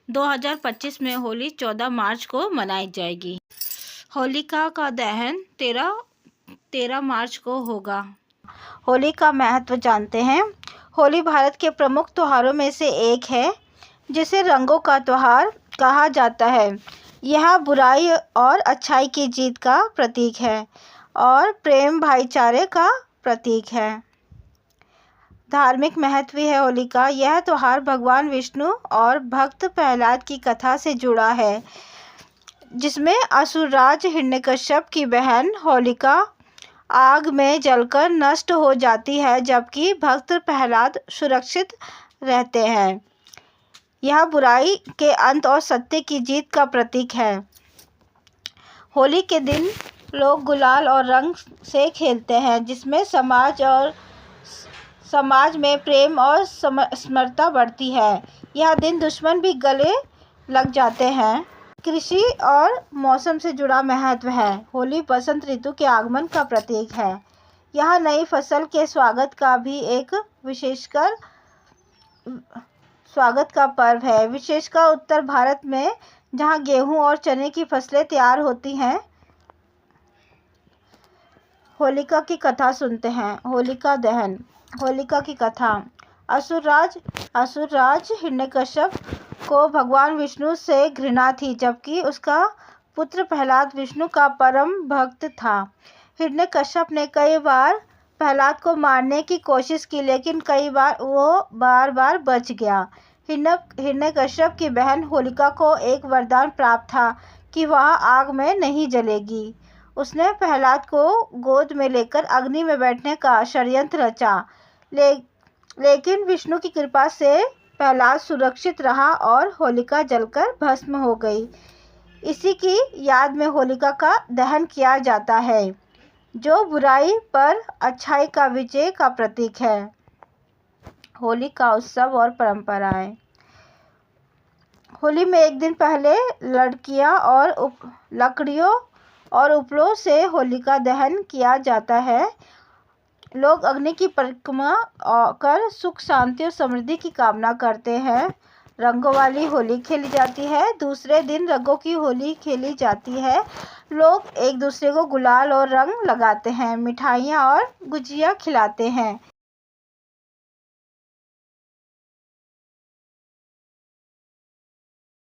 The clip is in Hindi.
2025 में होली 14 मार्च को मनाई जाएगी। होलिका का दहन 13 मार्च को होगा। होली का महत्व जानते हैं। होली भारत के प्रमुख त्योहारों में से एक है, जिसे रंगों का त्योहार कहा जाता है। यह बुराई और अच्छाई की जीत का प्रतीक है और प्रेम भाईचारे का प्रतीक है। धार्मिक महत्व है होली का। यह त्योहार भगवान विष्णु और भक्त प्रहलाद की कथा से जुड़ा है, जिसमें असुरराज हिरण्यकश्यप की बहन होलिका आग में जलकर नष्ट हो जाती है, जबकि भक्त प्रहलाद सुरक्षित रहते हैं। यह बुराई के अंत और सत्य की जीत का प्रतीक है। होली के दिन लोग गुलाल और रंग से खेलते हैं, जिसमें समाज में प्रेम और समरसता बढ़ती है। यह दिन दुश्मन भी गले लग जाते हैं। कृषि और मौसम से जुड़ा महत्व है। होली बसंत ऋतु के आगमन का प्रतीक है। यह नई फसल के स्वागत का पर्व है, विशेषकर उत्तर भारत में, जहां गेहूं और चने की फसलें तैयार होती हैं। होलिका की कथा सुनते हैं। होलिका दहन। होलिका की कथा। असुरराज हिरण्यकश्यप को भगवान विष्णु से घृणा थी, जबकि उसका पुत्र प्रहलाद विष्णु का परम भक्त था। हिरण्यकश्यप ने कई बार प्रहलाद को मारने की कोशिश की, लेकिन कई बार वो बार बच गया। हिरण्यकश्यप की बहन होलिका को एक वरदान प्राप्त था कि वह आग में नहीं जलेगी। उसने प्रहलाद को गोद में लेकर अग्नि में बैठने का षड्यंत्र रचा, लेकिन विष्णु की कृपा से प्रहलाद सुरक्षित रहा और होलिका जलकर भस्म हो गई। इसी की याद में होलिका का दहन किया जाता है, जो बुराई पर अच्छाई का विजय का प्रतीक है। होली का उत्सव और परंपराएं। होली में एक दिन पहले लकड़ियों और उपलों से होलिका दहन किया जाता है। लोग अग्नि की परिक्रमा कर सुख, शांति और समृद्धि की कामना करते हैं। रंगों वाली होली खेली जाती है। दूसरे दिन रंगों की होली खेली जाती है। लोग एक दूसरे को गुलाल और रंग लगाते हैं, मिठाइयाँ और गुजिया खिलाते हैं।